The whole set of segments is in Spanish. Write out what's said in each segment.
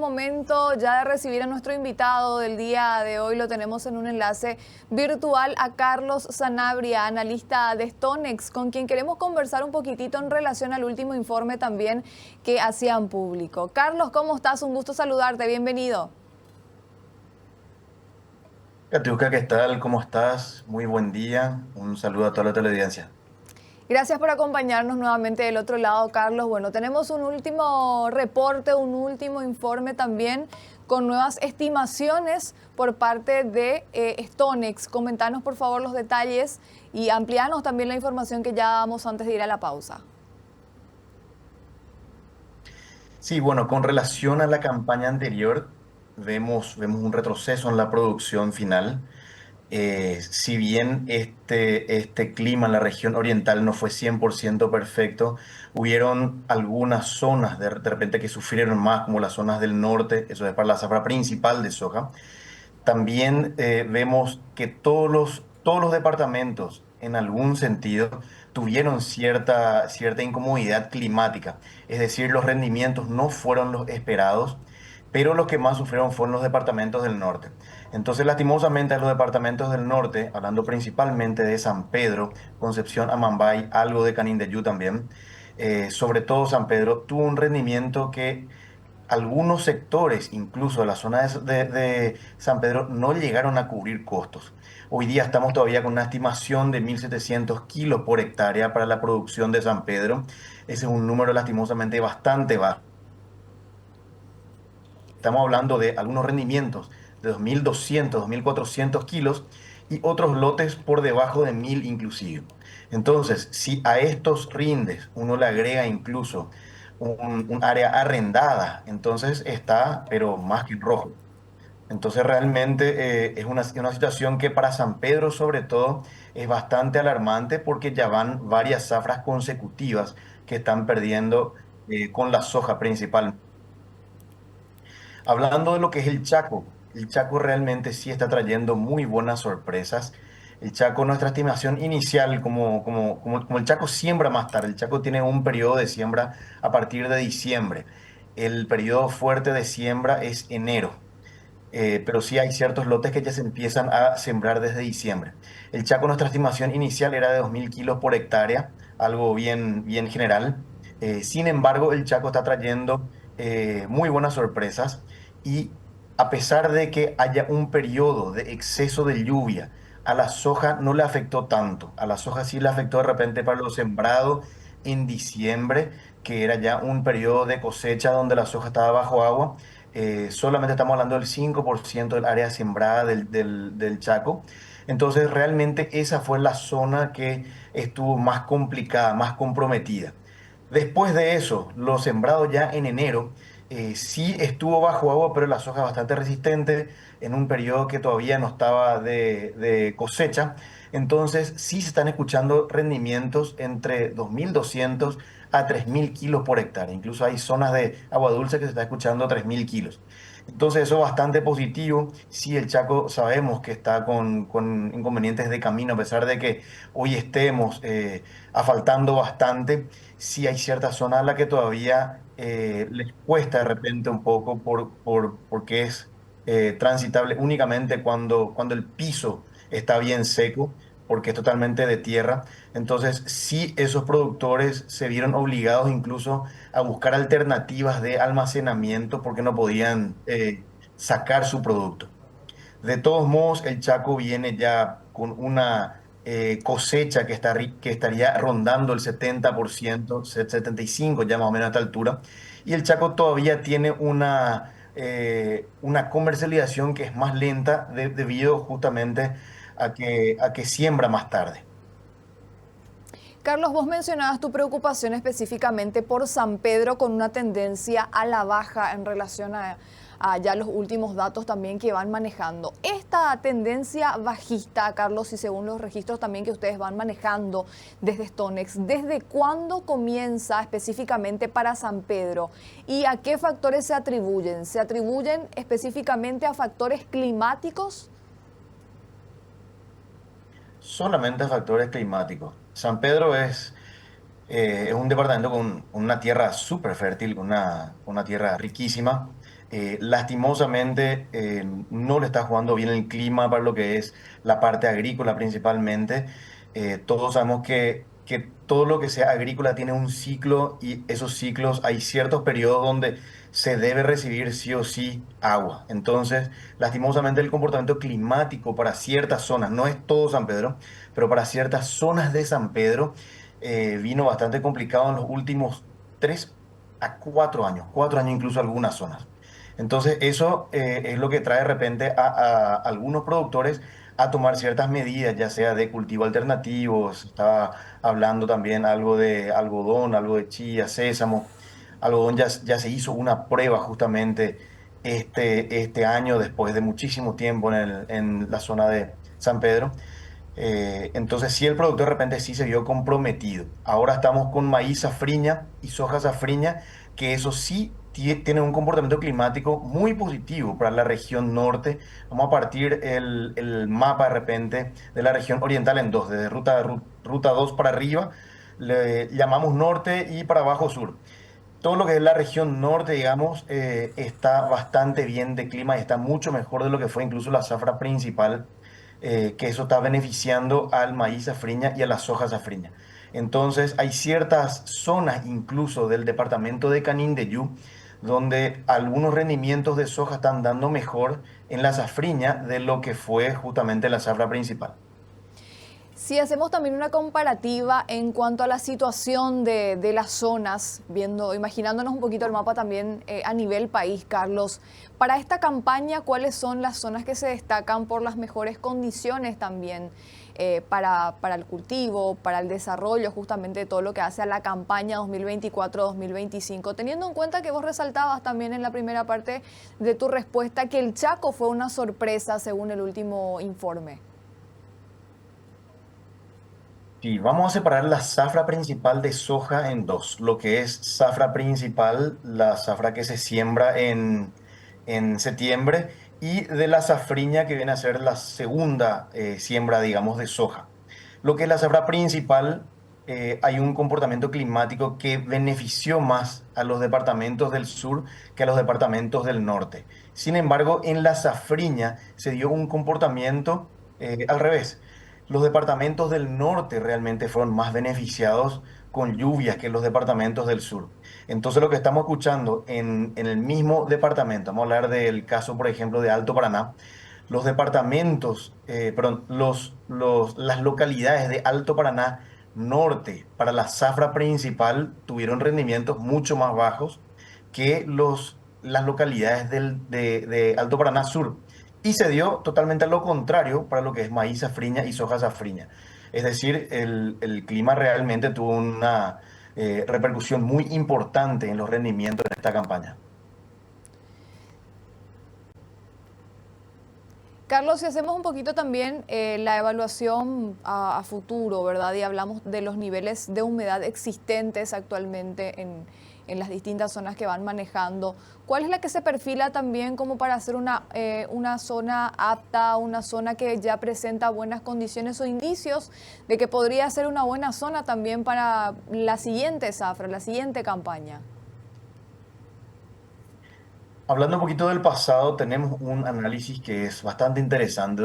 momento ya de recibir a nuestro invitado del día de hoy. Lo tenemos en un enlace virtual a Carlos Sanabria, analista de StoneX, con quien queremos conversar un poquitito en relación al último informe también que hacían público. Carlos, ¿cómo estás? Un gusto saludarte, bienvenido. Katiuska, ¿qué tal? ¿Cómo estás? Muy buen día. Un saludo a toda la televidencia. Gracias por acompañarnos nuevamente del otro lado, Carlos. Bueno, tenemos un último reporte, un último informe también con nuevas estimaciones por parte de StoneX. Comentanos por favor los detalles y amplianos también la información que ya damos antes de ir a la pausa. Sí, bueno, con relación a la campaña anterior, vemos un retroceso en la producción final. Si bien este clima en la región oriental no fue 100% perfecto, hubieron algunas zonas de repente que sufrieron más, como las zonas del norte, eso es para la zafra principal de soja. También vemos que todos los departamentos, en algún sentido, tuvieron cierta incomodidad climática. Es decir, los rendimientos no fueron los esperados, pero los que más sufrieron fueron los departamentos del norte. Entonces, lastimosamente, los departamentos del norte, hablando principalmente de San Pedro, Concepción, Amambay, algo de Canindeyú también, sobre todo San Pedro, tuvo un rendimiento que algunos sectores, incluso de la zona de San Pedro, no llegaron a cubrir costos. Hoy día estamos todavía con una estimación de 1.700 kilos por hectárea para la producción de San Pedro. Ese es un número lastimosamente bastante bajo. Estamos hablando de algunos rendimientos de 2.200, 2.400 kilos y otros lotes por debajo de 1.000 inclusive. Entonces, si a estos rindes uno le agrega incluso un área arrendada, entonces está, pero más que en rojo. Entonces realmente es una situación que para San Pedro sobre todo es bastante alarmante porque ya van varias zafras consecutivas que están perdiendo con la soja principal. Hablando de lo que es el Chaco realmente sí está trayendo muy buenas sorpresas. El Chaco, nuestra estimación inicial, como el Chaco siembra más tarde, el Chaco tiene un periodo de siembra a partir de diciembre. El periodo fuerte de siembra es enero. Pero sí hay ciertos lotes que ya se empiezan a sembrar desde diciembre. El Chaco, nuestra estimación inicial era de 2.000 kilos por hectárea, algo bien general. Sin embargo, el Chaco está trayendo muy buenas sorpresas y a pesar de que haya un periodo de exceso de lluvia, a la soja no le afectó tanto. A la soja sí le afectó de repente para lo sembrado en diciembre, que era ya un periodo de cosecha donde la soja estaba bajo agua. Solamente estamos hablando del 5% del área sembrada del Chaco. Entonces, realmente esa fue la zona que estuvo más complicada, más comprometida. Después de eso, lo sembrado ya en enero, sí estuvo bajo agua, pero la soja bastante resistente en un periodo que todavía no estaba de cosecha. Entonces, sí se están escuchando rendimientos entre 2.200 a 3.000 kilos por hectárea. Incluso hay zonas de agua dulce que se está escuchando 3.000 kilos. Entonces, eso es bastante positivo. Sí, el Chaco sabemos que está con inconvenientes de camino, a pesar de que hoy estemos asfaltando bastante. Sí hay ciertas zonas a las que todavía les cuesta de repente un poco porque es transitable únicamente cuando el piso está bien seco, porque es totalmente de tierra. Entonces, sí, esos productores se vieron obligados incluso a buscar alternativas de almacenamiento porque no podían sacar su producto. De todos modos, el Chaco viene ya con una cosecha que estaría rondando el 70%, 75% ya más o menos a esta altura. Y el Chaco todavía tiene una comercialización que es más lenta debido justamente a que siembra más tarde. Carlos, vos mencionabas tu preocupación específicamente por San Pedro con una tendencia a la baja en relación a ya los últimos datos también que van manejando. Esta tendencia bajista, Carlos, y según los registros también que ustedes van manejando desde StoneX, ¿desde cuándo comienza específicamente para San Pedro? ¿Y a qué factores se atribuyen? ¿Se atribuyen específicamente a factores climáticos? Solamente factores climáticos. San Pedro es un departamento con una tierra súper fértil, con una tierra riquísima. Lastimosamente no le está jugando bien el clima para lo que es la parte agrícola principalmente. Todos sabemos que todo lo que sea agrícola tiene un ciclo y esos ciclos hay ciertos periodos donde se debe recibir sí o sí agua. Entonces, lastimosamente el comportamiento climático para ciertas zonas, no es todo San Pedro, pero para ciertas zonas de San Pedro vino bastante complicado en los últimos 3 a 4 años, 4 años incluso algunas zonas. Entonces, eso es lo que trae de repente a algunos productores a tomar ciertas medidas, ya sea de cultivo alternativos, estaba hablando también algo de algodón, algo de chía, sésamo. Algodón ya se hizo una prueba justamente este año, después de muchísimo tiempo en la zona de San Pedro. Entonces, sí, el productor de repente sí se vio comprometido. Ahora estamos con maíz safriña y soja safriña, que eso sí tiene un comportamiento climático muy positivo para la región norte. Vamos a partir el mapa de repente de la región oriental en dos, desde ruta 2 para arriba, le llamamos norte y para abajo sur. Todo lo que es la región norte, digamos, está bastante bien de clima y está mucho mejor de lo que fue incluso la zafra principal, que eso está beneficiando al maíz safriña y a la soja safriña. Entonces, hay ciertas zonas incluso del departamento de Canindeyú donde algunos rendimientos de soja están dando mejor en la safriña de lo que fue justamente la zafra principal. Si hacemos también una comparativa en cuanto a la situación de las zonas, viendo, imaginándonos un poquito el mapa también a nivel país, Carlos, para esta campaña, ¿cuáles son las zonas que se destacan por las mejores condiciones también para el cultivo, para el desarrollo justamente de todo lo que hace a la campaña 2024-2025? Teniendo en cuenta que vos resaltabas también en la primera parte de tu respuesta que el Chaco fue una sorpresa según el último informe. Sí, vamos a separar la zafra principal de soja en dos. Lo que es zafra principal, la zafra que se siembra en septiembre, y de la safriña que viene a ser la segunda siembra, digamos, de soja. Lo que es la zafra principal, hay un comportamiento climático que benefició más a los departamentos del sur que a los departamentos del norte. Sin embargo, en la safriña se dio un comportamiento al revés. Los departamentos del norte realmente fueron más beneficiados con lluvias que los departamentos del sur. Entonces lo que estamos escuchando en el mismo departamento, vamos a hablar del caso, por ejemplo, de Alto Paraná, los departamentos, perdón, las localidades de Alto Paraná Norte para la zafra principal tuvieron rendimientos mucho más bajos que las localidades de Alto Paraná Sur. Y se dio totalmente lo contrario para lo que es maíz safriña y soja safriña. Es decir, el clima realmente tuvo una repercusión muy importante en los rendimientos de esta campaña. Carlos, si hacemos un poquito también la evaluación a futuro, ¿verdad? Y hablamos de los niveles de humedad existentes actualmente en las distintas zonas que van manejando. ¿Cuál es la que se perfila también como para hacer una zona apta, una zona que ya presenta buenas condiciones o indicios de que podría ser una buena zona también para la siguiente zafra, la siguiente campaña? Hablando un poquito del pasado, tenemos un análisis que es bastante interesante,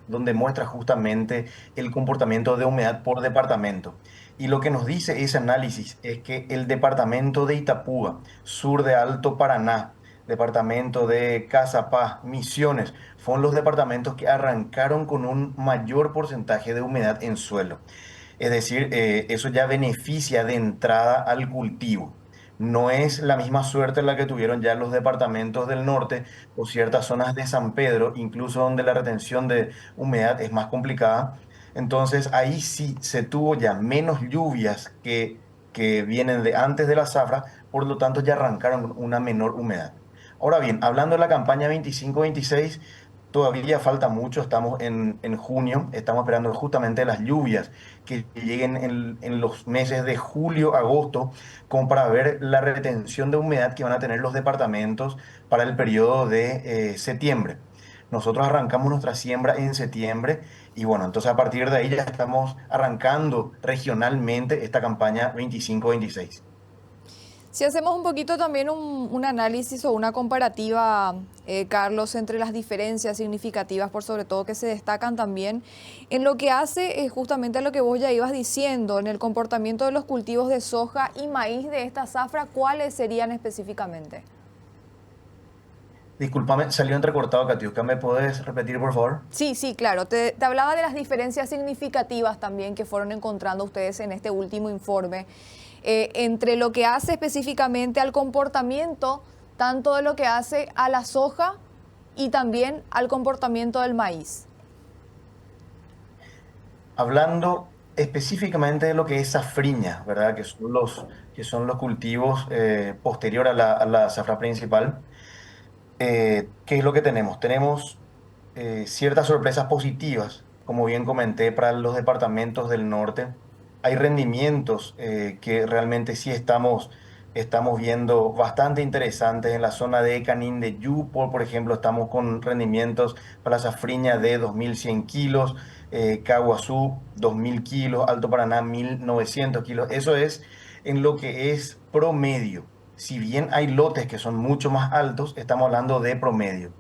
donde muestra justamente el comportamiento de humedad por departamento. Y lo que nos dice ese análisis es que el departamento de Itapúa, sur de Alto Paraná, departamento de Caazapá, Misiones, fueron los departamentos que arrancaron con un mayor porcentaje de humedad en suelo. Es decir, eso ya beneficia de entrada al cultivo. No es la misma suerte la que tuvieron ya los departamentos del norte o ciertas zonas de San Pedro, incluso donde la retención de humedad es más complicada. Entonces ahí sí se tuvo ya menos lluvias que vienen de antes de la zafra, por lo tanto ya arrancaron con una menor humedad. Ahora bien, hablando de la campaña 25-26, todavía falta mucho, estamos en junio, estamos esperando justamente las lluvias que lleguen en los meses de julio, agosto, como para ver la retención de humedad que van a tener los departamentos para el periodo de septiembre. Nosotros arrancamos nuestra siembra en septiembre y bueno, entonces a partir de ahí ya estamos arrancando regionalmente esta campaña 25-26. Si hacemos un poquito también un análisis o una comparativa, Carlos, entre las diferencias significativas, por sobre todo que se destacan también en lo que hace justamente a lo que vos ya ibas diciendo, en el comportamiento de los cultivos de soja y maíz de esta zafra, ¿cuáles serían específicamente? Discúlpame, salió entrecortado, Katiuska. ¿Me puedes repetir, por favor? Sí, sí, claro. Te hablaba de las diferencias significativas también que fueron encontrando ustedes en este último informe, entre lo que hace específicamente al comportamiento, tanto de lo que hace a la soja y también al comportamiento del maíz. Hablando específicamente de lo que es safriña, ¿verdad? Que son los cultivos posterior a la zafra principal. ¿Qué es lo que tenemos? Tenemos ciertas sorpresas positivas, como bien comenté, para los departamentos del norte. Hay rendimientos que realmente sí estamos viendo bastante interesantes en la zona de Canindeyú, por ejemplo, estamos con rendimientos para la safriña de 2.100 kilos, Caguazú 2.000 kilos, Alto Paraná 1.900 kilos. Eso es en lo que es promedio. Si bien hay lotes que son mucho más altos, estamos hablando de promedio.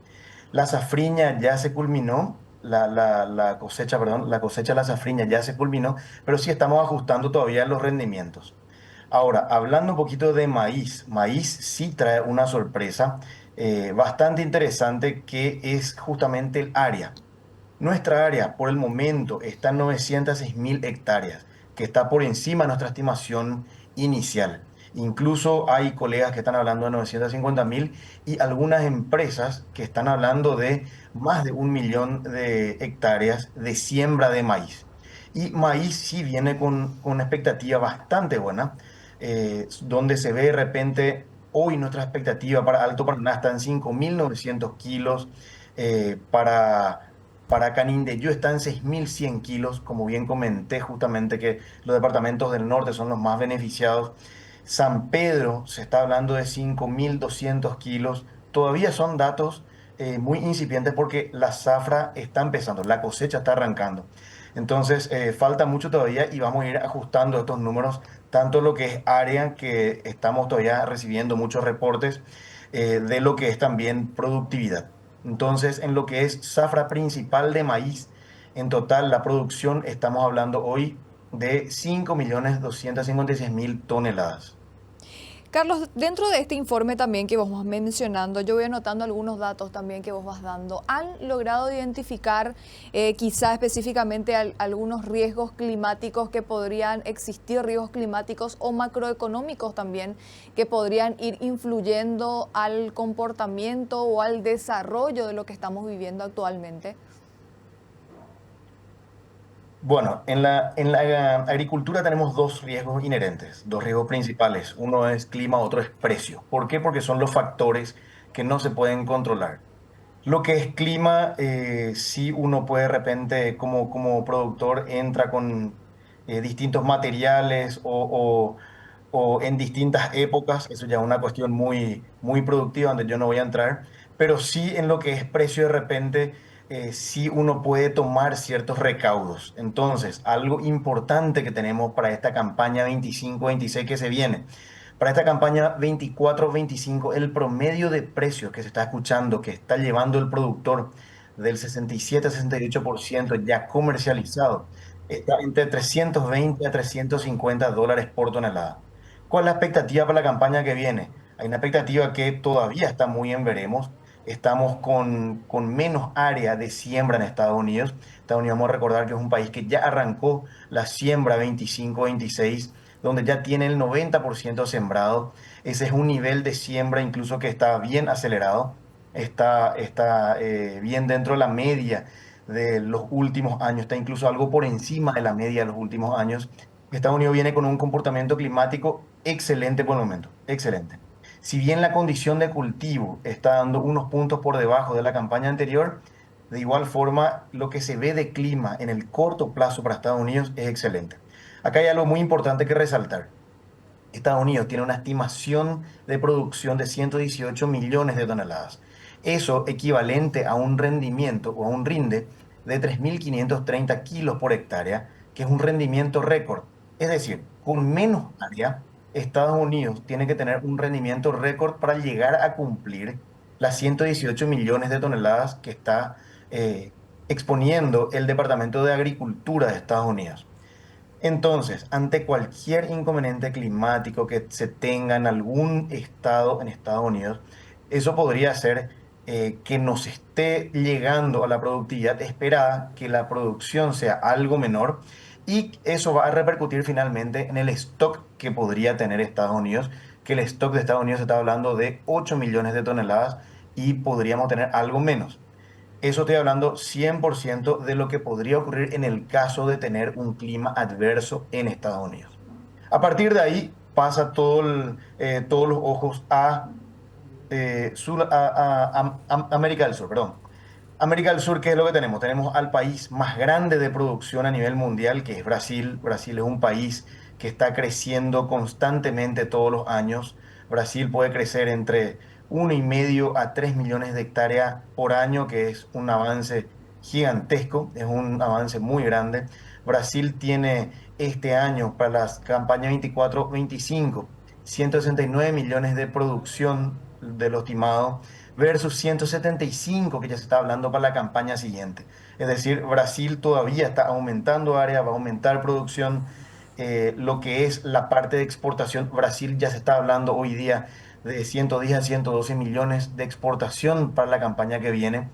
La safriña ya se culminó, la cosecha, perdón, la cosecha de la safriña ya se culminó, pero sí estamos ajustando todavía los rendimientos. Ahora, hablando un poquito de maíz, maíz sí trae una sorpresa bastante interesante que es justamente el área. Nuestra área por el momento está en 906.000 hectáreas, que está por encima de nuestra estimación inicial. Incluso hay colegas que están hablando de 950.000 y algunas empresas que están hablando de más de 1 millón de hectáreas de siembra de maíz. Y maíz sí viene con una expectativa bastante buena, donde se ve de repente, hoy nuestra expectativa para Alto Paraná está en 5.900 kilos, para Canindeyú está en 6.100 kilos, como bien comenté justamente que los departamentos del norte son los más beneficiados. San Pedro se está hablando de 5.200 kilos. Todavía son datos muy incipientes porque la zafra está empezando, la cosecha está arrancando. Entonces, falta mucho todavía y vamos a ir ajustando estos números, tanto lo que es área, que estamos todavía recibiendo muchos reportes, de lo que es también productividad. Entonces, en lo que es zafra principal de maíz, en total la producción estamos hablando hoy de 5.256.000 toneladas. Carlos, dentro de este informe también que vos vas mencionando, yo voy anotando algunos datos también que vos vas dando. ¿Han logrado identificar quizá específicamente algunos riesgos climáticos que podrían existir, riesgos climáticos o macroeconómicos también, que podrían ir influyendo al comportamiento o al desarrollo de lo que estamos viviendo actualmente? Bueno, en la agricultura tenemos dos riesgos inherentes, dos riesgos principales. Uno es clima, otro es precio. ¿Por qué? Porque son los factores que no se pueden controlar. Lo que es clima, sí uno puede de repente, como productor, entra con distintos materiales o en distintas épocas. Eso ya es una cuestión muy, muy productiva donde yo no voy a entrar. Pero sí en lo que es precio, de repente, sí uno puede tomar ciertos recaudos. Entonces, algo importante que tenemos para esta campaña 25-26 que se viene. Para esta campaña 24-25, el promedio de precios que se está escuchando, que está llevando el productor del 67-68% ya comercializado, está entre 320 a $350 por tonelada. ¿Cuál es la expectativa para la campaña que viene? Hay una expectativa que todavía está muy en veremos. Estamos con menos área de siembra en Estados Unidos. Estados Unidos, vamos a recordar que es un país que ya arrancó la siembra 25-26, donde ya tiene el 90% sembrado. Ese es un nivel de siembra incluso que está bien acelerado, está bien dentro de la media de los últimos años, está incluso algo por encima de la media de los últimos años. Estados Unidos viene con un comportamiento climático excelente por el momento, excelente. Si bien la condición de cultivo está dando unos puntos por debajo de la campaña anterior, de igual forma lo que se ve de clima en el corto plazo para Estados Unidos es excelente. Acá hay algo muy importante que resaltar. Estados Unidos tiene una estimación de producción de 118 millones de toneladas. Eso equivalente a un rendimiento o a un rinde de 3.530 kilos por hectárea, que es un rendimiento récord. Es decir, con menos área Estados Unidos tiene que tener un rendimiento récord para llegar a cumplir las 118 millones de toneladas que está exponiendo el Departamento de Agricultura de Estados Unidos. Entonces, ante cualquier inconveniente climático que se tenga en algún estado en Estados Unidos, eso podría hacer que nos esté llegando a la productividad esperada, que la producción sea algo menor y eso va a repercutir finalmente en el stock que podría tener Estados Unidos, que el stock de Estados Unidos está hablando de 8 millones de toneladas y podríamos tener algo menos. Eso estoy hablando 100% de lo que podría ocurrir en el caso de tener un clima adverso en Estados Unidos. A partir de ahí pasa todos los ojos a América del Sur, perdón. América del Sur, ¿qué es lo que tenemos? Tenemos al país más grande de producción a nivel mundial, que es Brasil. Brasil es un país que está creciendo constantemente todos los años. Brasil puede crecer entre 1,5 a 3 millones de hectáreas por año, que es un avance gigantesco, es un avance muy grande. Brasil tiene este año para las campañas 24-25 169 millones de producción de lo estimado versus 175 que ya se está hablando para la campaña siguiente. Es decir, Brasil todavía está aumentando área, va a aumentar producción. Lo que es la parte de exportación, Brasil ya se está hablando hoy día de 110 a 112 millones de exportación para la campaña que viene,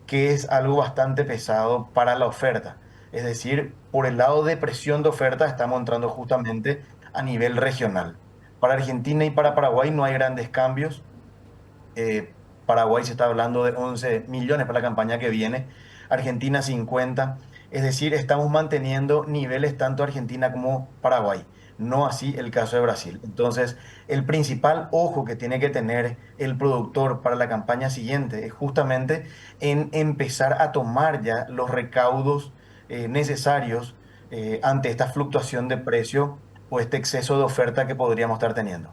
que es algo bastante pesado para la oferta. Es decir, por el lado de presión de oferta estamos entrando justamente a nivel regional. Para Argentina y para Paraguay no hay grandes cambios. Paraguay se está hablando de 11 millones para la campaña que viene, Argentina 50, es decir, estamos manteniendo niveles tanto Argentina como Paraguay, no así el caso de Brasil. Entonces, el principal ojo que tiene que tener el productor para la campaña siguiente es justamente en empezar a tomar ya los recaudos necesarios ante esta fluctuación de precio o este exceso de oferta que podríamos estar teniendo.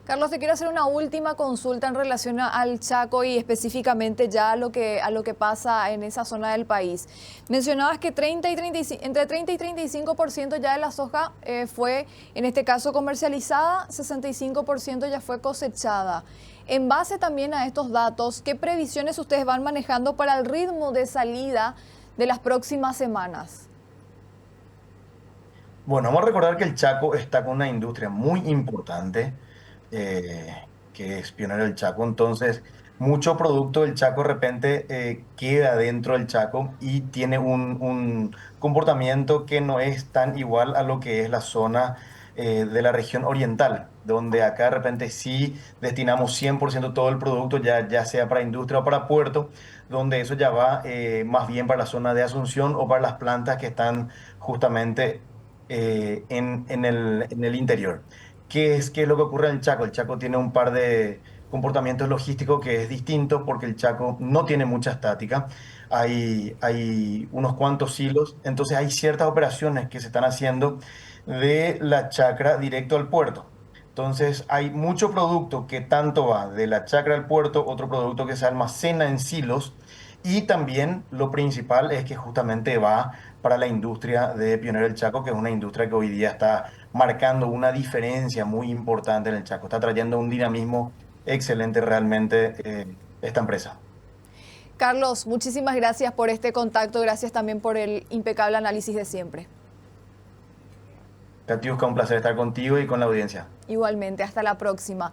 Carlos, te quiero hacer una última consulta en relación al Chaco y específicamente ya a lo que pasa en esa zona del país. Mencionabas que entre 30 y 35% ya de la soja fue, en este caso, comercializada, 65% ya fue cosechada. En base también a estos datos, ¿qué previsiones ustedes van manejando para el ritmo de salida de las próximas semanas? Bueno, vamos a recordar que el Chaco está con una industria muy importante, que es pionero del Chaco. Entonces, mucho producto del Chaco de repente queda dentro del Chaco y tiene un comportamiento que no es tan igual a lo que es la zona de la región oriental, donde acá de repente sí destinamos 100% todo el producto, ya sea para industria o para puerto, donde eso ya va más bien para la zona de Asunción o para las plantas que están justamente en el interior. ¿Qué es lo que ocurre en el Chaco? El Chaco tiene un par de comportamientos logísticos que es distinto porque el Chaco no tiene mucha estática. Hay unos cuantos hilos, entonces hay ciertas operaciones que se están haciendo de la chacra directo al puerto. Entonces hay mucho producto que tanto va de la chacra al puerto, otro producto que se almacena en silos y también lo principal es que justamente va para la industria de Pionero del Chaco, que es una industria que hoy día está marcando una diferencia muy importante en el Chaco. Está trayendo un dinamismo excelente realmente esta empresa. Carlos, muchísimas gracias por este contacto, gracias también por el impecable análisis de siempre. Katiuska, un placer estar contigo y con la audiencia. Igualmente, hasta la próxima.